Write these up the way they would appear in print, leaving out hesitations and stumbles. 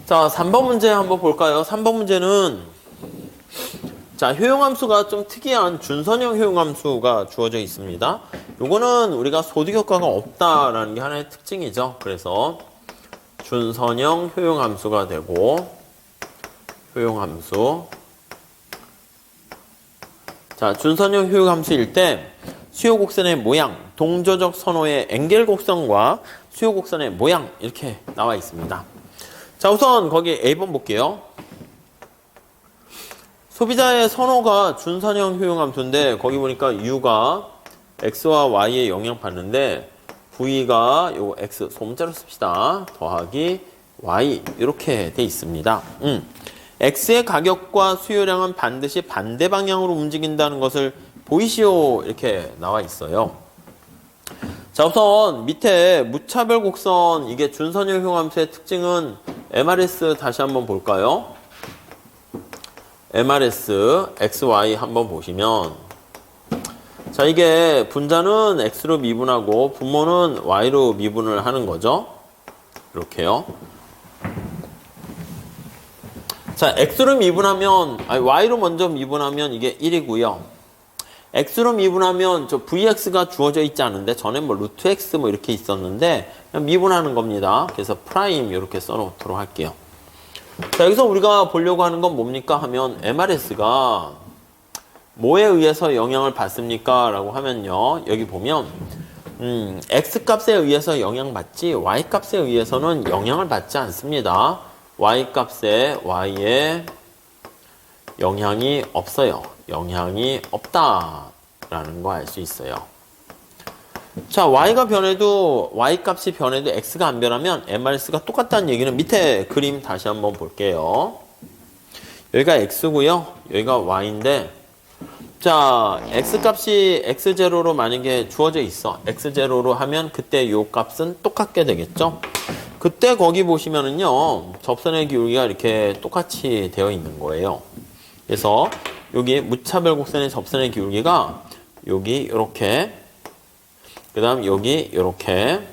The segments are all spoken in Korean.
자, 3번 문제 한번 볼까요? 3번 문제는 자, 효용함수가 좀 특이한 준선형 효용함수가 주어져 있습니다. 요거는 우리가 소득효과가 없다라는 게 하나의 특징이죠. 그래서 준선형 효용함수가 되고 효용함수. 자, 준선형 효용함수일 때 수요곡선의 모양, 동조적 선호의 엥겔 곡선과 수요곡선의 모양 이렇게 나와 있습니다. 자, 우선 거기 A번 볼게요. 소비자의 선호가 준선형 효용함수인데 거기 보니까 U가 X와 Y에 영향 받는데 V가 요 X 소문자로 씁시다. 더하기 Y 이렇게 돼 있습니다. X의 가격과 수요량은 반드시 반대 방향으로 움직인다는 것을 보이시오 이렇게 나와 있어요. 자, 우선 밑에 무차별 곡선 이게 준선형 효용함수의 특징은 MRS 다시 한번 볼까요? MRS XY 한번 보시면 자, 이게 분자는 X로 미분하고 분모는 Y로 미분을 하는 거죠. 이렇게요. 자, X로 미분하면 Y로 먼저 미분하면 이게 1이고요. X로 미분하면 저 VX가 주어져 있지 않은데 전에 뭐 루트 X 뭐 이렇게 있었는데 그냥 미분하는 겁니다. 그래서 프라임 이렇게 써놓도록 할게요. 자, 여기서 우리가 보려고 하는 건 뭡니까 하면 MRS가 뭐에 의해서 영향을 받습니까? 라고 하면요. 여기 보면 X값에 의해서 영향받지 Y값에 의해서는 영향을 받지 않습니다. Y값에 Y에 영향이 없어요. 영향이 없다라는 거 알 수 있어요. 자, Y가 변해도 Y값이 변해도 X가 안 변하면 MRS가 똑같다는 얘기는 밑에 그림 다시 한번 볼게요. 여기가 X고요. 여기가 Y인데 자, X값이 X0로 만약에 주어져 있어. X0로 하면 그때 요 값은 똑같게 되겠죠. 그때 거기 보시면은요. 접선의 기울기가 이렇게 똑같이 되어 있는 거예요. 그래서 여기 무차별 곡선의 접선의 기울기가 여기 이렇게 그 다음 여기 이렇게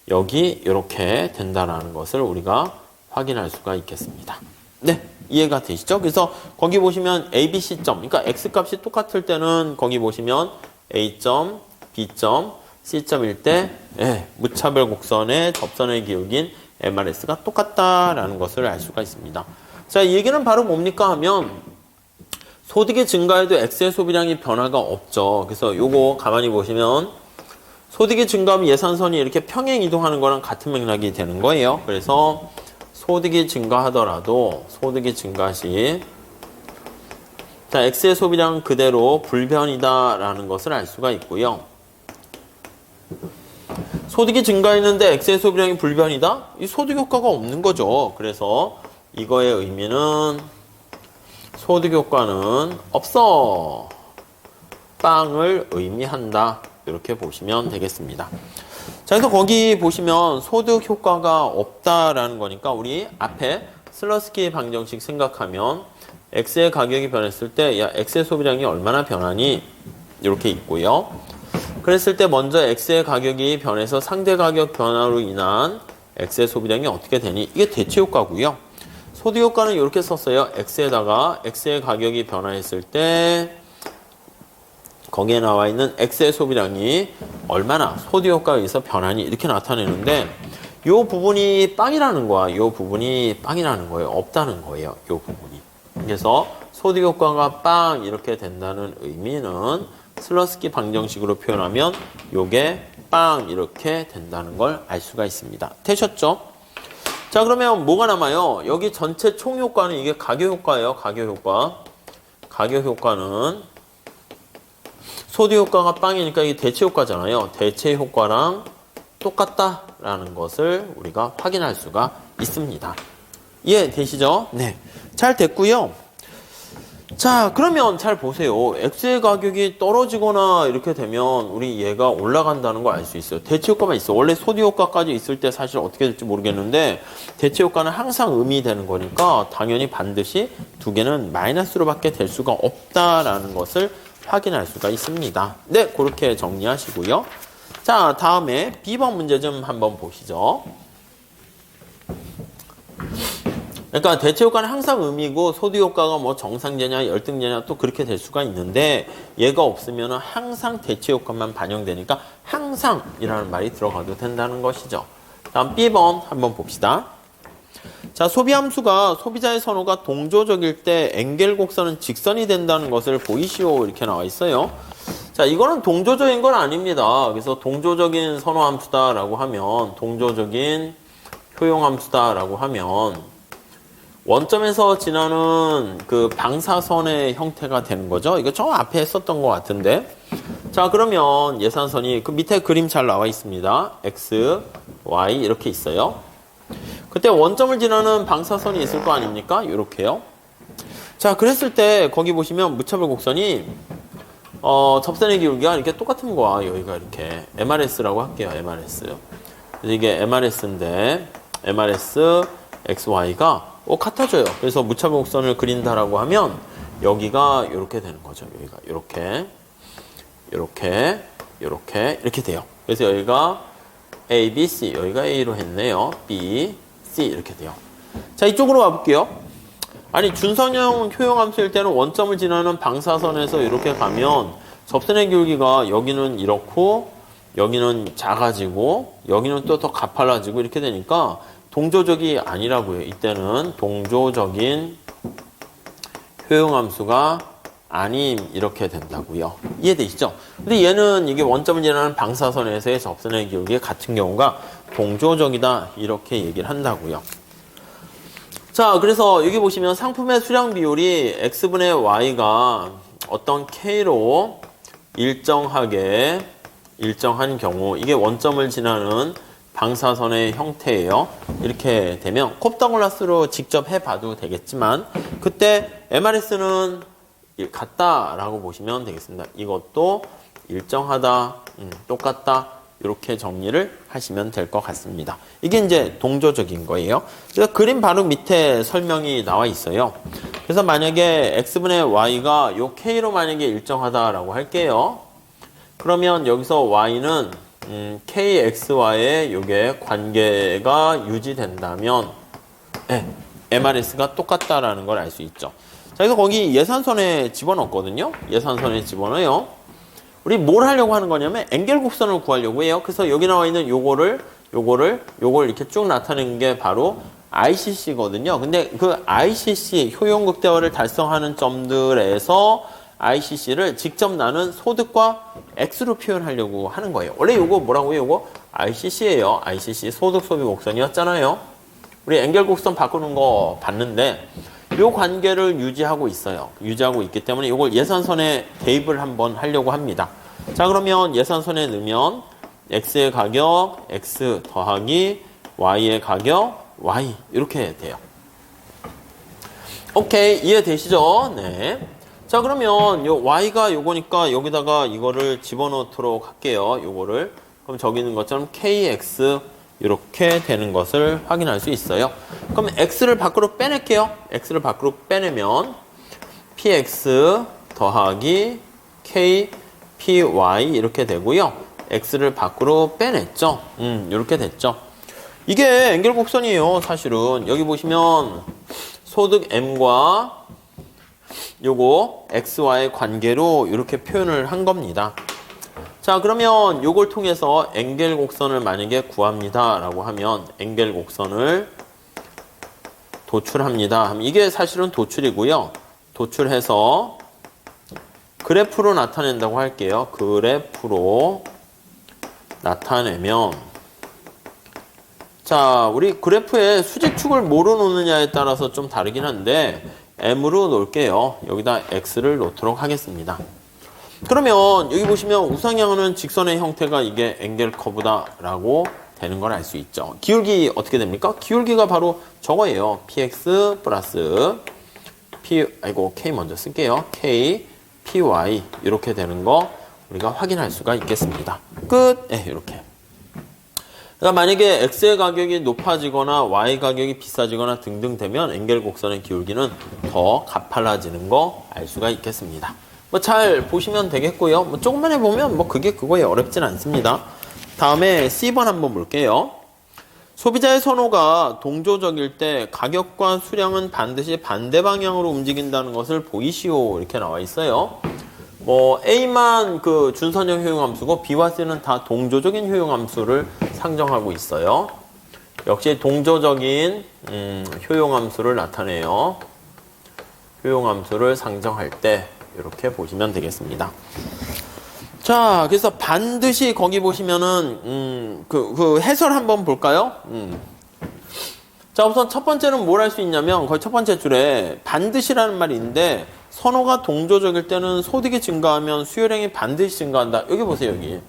여기 이렇게 된다라는 것을 우리가 확인할 수가 있겠습니다. 네, 이해가 되시죠? 그래서 거기 보시면 A, B, C점 그러니까 X값이 똑같을 때는 거기 보시면 A점, B점, C점일 때 무차별 곡선의 접선의 기울기인 MRS가 똑같다라는 것을 알 수가 있습니다. 자, 이 얘기는 바로 뭡니까 하면 소득이 증가해도 X의 소비량이 변화가 없죠. 그래서 요거 가만히 보시면 소득이 증가하면 예산선이 이렇게 평행 이동하는 거랑 같은 맥락이 되는 거예요. 그래서 소득이 증가하더라도 소득이 증가 시 자, X의 소비량은 그대로 불변이다라는 것을 알 수가 있고요. 소득이 증가했는데 X의 소비량이 불변이다? 이 소득 효과가 없는 거죠. 그래서 이거의 의미는 소득 효과는 없어. 빵을 의미한다. 이렇게 보시면 되겠습니다. 자, 그래서 거기 보시면 소득 효과가 없다라는 거니까 우리 앞에 슬러스키 방정식 생각하면 X의 가격이 변했을 때 야, X의 소비량이 얼마나 변하니? 이렇게 있고요. 그랬을 때 먼저 X의 가격이 변해서 상대 가격 변화로 인한 X의 소비량이 어떻게 되니? 이게 대체 효과고요. 소득 효과는 이렇게 썼어요. X에다가 X의 가격이 변화했을 때 거기에 나와 있는 X의 소비량이 얼마나 소득 효과에 의해서 변하니 이렇게 나타내는데 이 부분이 빵이라는 거야. 이 부분이 빵이라는 거예요. 없다는 거예요. 이 부분이. 그래서 소득 효과가 빵 이렇게 된다는 의미는 슬러스키 방정식으로 표현하면 요게 빵 이렇게 된다는 걸 알 수가 있습니다. 되셨죠? 자, 그러면 뭐가 남아요? 여기 전체 총 효과는 이게 가격 효과예요. 가격 효과. 가격 효과는 소득 효과가 빵이니까 이게 대체 효과잖아요. 대체 효과랑 똑같다라는 것을 우리가 확인할 수가 있습니다. 이해되시죠? 네. 잘 됐고요. 자, 그러면 잘 보세요. X의 가격이 떨어지거나 이렇게 되면 우리 얘가 올라간다는 걸 알 수 있어요. 대체 효과만 있어. 원래 소득 효과까지 있을 때 사실 어떻게 될지 모르겠는데 대체 효과는 항상 의미되는 거니까 당연히 반드시 두 개는 마이너스로밖에 될 수가 없다라는 것을 확인할 수가 있습니다. 네, 그렇게 정리하시고요. 자, 다음에 B번 문제 좀 한번 보시죠. 그러니까 대체 효과는 항상 음이고 소득 효과가 뭐 정상제냐 열등제냐 또 그렇게 될 수가 있는데 얘가 없으면 항상 대체 효과만 반영되니까 항상이라는 말이 들어가도 된다는 것이죠. 다음 B번 한번 봅시다. 자, 소비함수가 소비자의 선호가 동조적일 때 엔겔 곡선은 직선이 된다는 것을 보이시오 이렇게 나와 있어요. 자, 이거는 동조적인 건 아닙니다. 그래서 동조적인 선호함수다라고 하면 동조적인 효용함수다라고 하면 원점에서 지나는 그 방사선의 형태가 되는 거죠. 이거 저 앞에 했었던 것 같은데. 자, 그러면 예산선이 그 밑에 그림 잘 나와 있습니다. X, Y 이렇게 있어요. 그때 원점을 지나는 방사선이 있을 거 아닙니까? 이렇게요. 자, 그랬을 때 거기 보시면 무차별 곡선이 접선의 기울기가 이렇게 똑같은 거야. 여기가 이렇게 MRS라고 할게요. MRS. 그래서 이게 MRS인데 MRS XY가 같아져요. 그래서 무차별 곡선을 그린다라고 하면 여기가 이렇게 되는 거죠. 여기가 이렇게 돼요. 그래서 여기가 A, B, C 여기가 A로 했네요. B, C 이렇게 돼요. 자, 이쪽으로 와볼게요. 아니 준선형 효용함수일 때는 원점을 지나는 방사선에서 이렇게 가면 접선의 기울기가 여기는 이렇고 여기는 작아지고 여기는 또 더 가팔라지고 이렇게 되니까 동조적이 아니라고요. 이때는 동조적인 효용함수가 아님 이렇게 된다고요. 이해되시죠? 근데 얘는 이게 원점을 지나는 방사선에서의 접선의 기울기 같은 경우가 동조적이다 이렇게 얘기를 한다고요. 자, 그래서 여기 보시면 상품의 수량 비율이 x분의 y가 어떤 k로 일정한 경우 이게 원점을 지나는 방사선의 형태예요. 이렇게 되면 콥더글라스로 직접 해봐도 되겠지만 그때 MRS는 같다라고 보시면 되겠습니다. 이것도 일정하다, 똑같다 이렇게 정리를 하시면 될 것 같습니다. 이게 이제 동조적인 거예요. 그래서 그림 바로 밑에 설명이 나와 있어요. 그래서 만약에 x분의 y가 요 k로 만약에 일정하다라고 할게요. 그러면 여기서 y는 KX와의 요게 관계가 유지된다면 MRS가 똑같다라는 걸 알 수 있죠. 자, 그래서 거기 예산선에 집어넣었거든요. 예산선에 집어넣어요. 우리 뭘 하려고 하는 거냐면 엔겔 곡선을 구하려고 해요. 그래서 여기 나와 있는 요걸 이렇게 쭉 나타내는 게 바로 ICC거든요. 근데 그 ICC 효용극대화를 달성하는 점들에서 ICC를 직접 나는 소득과 X로 표현하려고 하는 거예요. 원래 요거 뭐라고요? 요거 ICC예요. ICC 소득 소비 곡선이었잖아요. 우리 엔겔 곡선 바꾸는 거 봤는데 요 관계를 유지하고 있어요. 유지하고 있기 때문에 요걸 예산선에 대입을 한번 하려고 합니다. 자, 그러면 예산선에 넣으면 X의 가격 X 더하기 Y의 가격 Y 이렇게 돼요. 오케이, 이해되시죠? 네. 자, 그러면 요 y가 요거니까 여기다가 이거를 집어넣도록 할게요. 요거를. 그럼 저기 있는 것처럼 kx 이렇게 되는 것을 확인할 수 있어요. 그럼 x를 밖으로 빼낼게요. x를 밖으로 빼내면 px 더하기 k py 이렇게 되고요. x를 밖으로 빼냈죠. 이렇게 됐죠. 이게 엔겔 곡선이에요. 사실은 여기 보시면 소득 m과 요거 x와의 관계로 이렇게 표현을 한 겁니다. 자, 그러면 요걸 통해서 엔겔 곡선을 만약에 구합니다 라고 하면 엔겔 곡선을 도출합니다 하면 이게 사실은 도출이고요. 도출해서 그래프로 나타낸다고 할게요. 그래프로 나타내면 자, 우리 그래프에 수직축을 뭐로 놓느냐에 따라서 좀 다르긴 한데 M으로 놓을게요. 여기다 X를 놓도록 하겠습니다. 그러면 여기 보시면 우상향하는 직선의 형태가 이게 엔겔 커브다라고 되는 걸 알 수 있죠. 기울기 어떻게 됩니까? 기울기가 바로 저거예요. PX 플러스 K 먼저 쓸게요. K, PY 이렇게 되는 거 우리가 확인할 수가 있겠습니다. 끝! 이렇게. 그러니까 만약에 X의 가격이 높아지거나 Y 가격이 비싸지거나 등등 되면 엔겔 곡선의 기울기는 더 가팔라지는 거 알 수가 있겠습니다. 뭐 잘 보시면 되겠고요. 뭐 조금만 해보면 뭐 그게 그거에 어렵진 않습니다. 다음에 C번 한번 볼게요. 소비자의 선호가 동조적일 때 가격과 수량은 반드시 반대 방향으로 움직인다는 것을 보이시오. 이렇게 나와 있어요. 뭐 A만 그 준선형 효용함수고 B와 C는 다 동조적인 효용함수를 상정하고 있어요. 역시 동조적인 효용함수를 나타내요. 효용함수를 상정할 때 이렇게 보시면 되겠습니다. 자, 그래서 반드시 거기 보시면은 그 해설 한번 볼까요? 자, 우선 첫 번째는 뭘 할 수 있냐면 거의 첫 번째 줄에 반드시라는 말이 있는데 선호가 동조적일 때는 소득이 증가하면 수요량이 반드시 증가한다. 여기 보세요, 여기.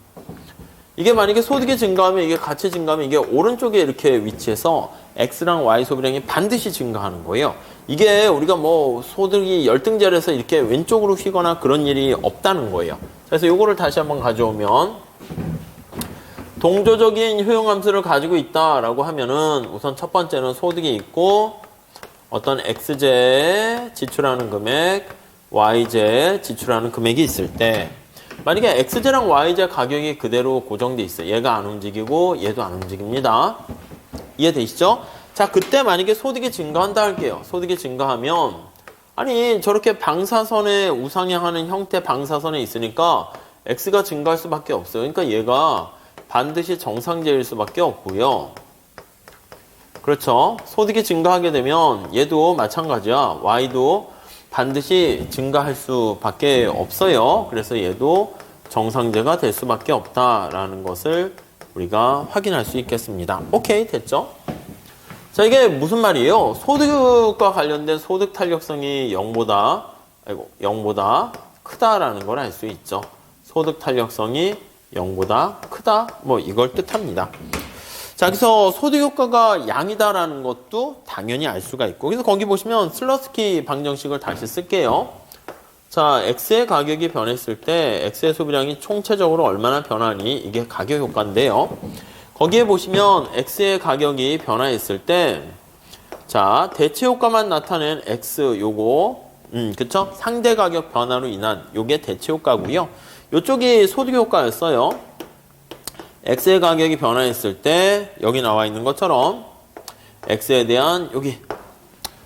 이게 만약에 소득이 증가하면 이게 같이 증가하면 이게 오른쪽에 이렇게 위치해서 X랑 Y 소비량이 반드시 증가하는 거예요. 이게 우리가 뭐 소득이 열등제에서 이렇게 왼쪽으로 휘거나 그런 일이 없다는 거예요. 그래서 요거를 다시 한번 가져오면 동조적인 효용함수를 가지고 있다라고 하면은 우선 첫 번째는 소득이 있고 어떤 X제에 지출하는 금액, Y제에 지출하는 금액이 있을 때 만약에 X제랑 Y제 가격이 그대로 고정돼 있어요. 얘가 안 움직이고 얘도 안 움직입니다. 이해되시죠? 자, 그때 만약에 소득이 증가한다 할게요. 소득이 증가하면 아니 저렇게 방사선에 우상향하는 형태 방사선에 있으니까 X가 증가할 수밖에 없어요. 그러니까 얘가 반드시 정상제일 수밖에 없고요. 그렇죠? 소득이 증가하게 되면 얘도 마찬가지야. Y도 반드시 증가할 수밖에 없어요. 그래서 얘도 정상제가 될 수밖에 없다라는 것을 우리가 확인할 수 있겠습니다. 오케이, 됐죠? 자, 이게 무슨 말이에요? 소득과 관련된 소득 탄력성이 0보다 크다라는 걸 알 수 있죠. 소득 탄력성이 0보다 크다? 뭐 이걸 뜻합니다. 자, 그래서 소득 효과가 양이다라는 것도 당연히 알 수가 있고. 그래서 거기 보시면 슬러스키 방정식을 다시 쓸게요. 자, X의 가격이 변했을 때 X의 소비량이 총체적으로 얼마나 변하니? 이게 가격 효과인데요. 거기에 보시면 X의 가격이 변화했을 때, 자, 대체 효과만 나타낸 X 요거, 그쵸? 상대 가격 변화로 인한 요게 대체 효과고요. 요쪽이 소득 효과였어요. X의 가격이 변화했을 때 여기 나와 있는 것처럼 X에 대한 여기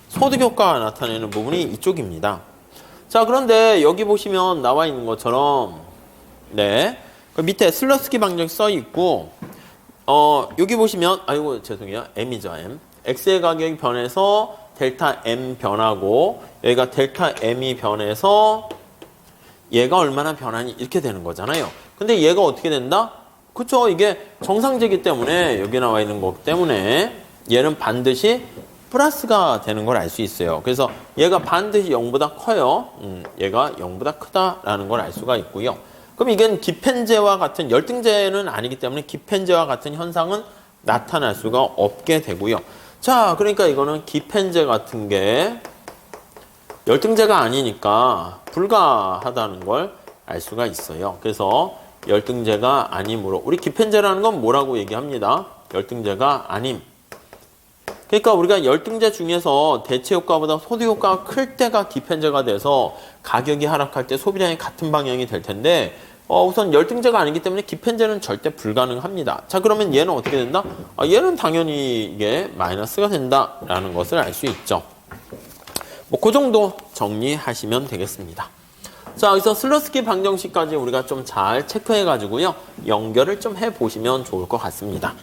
소득 효과가 나타내는 부분이 이쪽입니다. 자, 그런데 여기 보시면 나와 있는 것처럼 네, 그 밑에 슬러스키 방정식 써 있고 여기 보시면 아이고 죄송해요. M이죠, M. X의 가격이 변해서 델타 M 변하고 여기가 델타 M이 변해서 얘가 얼마나 변하니 이렇게 되는 거잖아요. 근데 얘가 어떻게 된다? 그쵸, 이게 정상제이기 때문에 여기 나와 있는 거기 때문에 얘는 반드시 플러스가 되는 걸 알 수 있어요. 그래서 얘가 반드시 0보다 커요. 얘가 0보다 크다라는 걸 알 수가 있고요. 그럼 이건 기펜제와 같은 열등제는 아니기 때문에 기펜제와 같은 현상은 나타날 수가 없게 되고요. 자, 그러니까 이거는 기펜제 같은 게 열등제가 아니니까 불가하다는 걸 알 수가 있어요. 그래서 열등제가 아니므로 우리 기펜제라는 건 뭐라고 얘기합니다. 열등제가 아님. 그러니까 우리가 열등제 중에서 대체 효과보다 소득 효과가 클 때가 기펜제가 돼서 가격이 하락할 때 소비량이 같은 방향이 될 텐데 우선 열등제가 아니기 때문에 기펜제는 절대 불가능합니다. 자, 그러면 얘는 어떻게 된다? 얘는 당연히 이게 마이너스가 된다라는 것을 알 수 있죠. 뭐 그 정도 정리하시면 되겠습니다. 자, 여기서 슬러스키 방정식까지 우리가 좀 잘 체크해 가지고요. 연결을 좀 해 보시면 좋을 것 같습니다.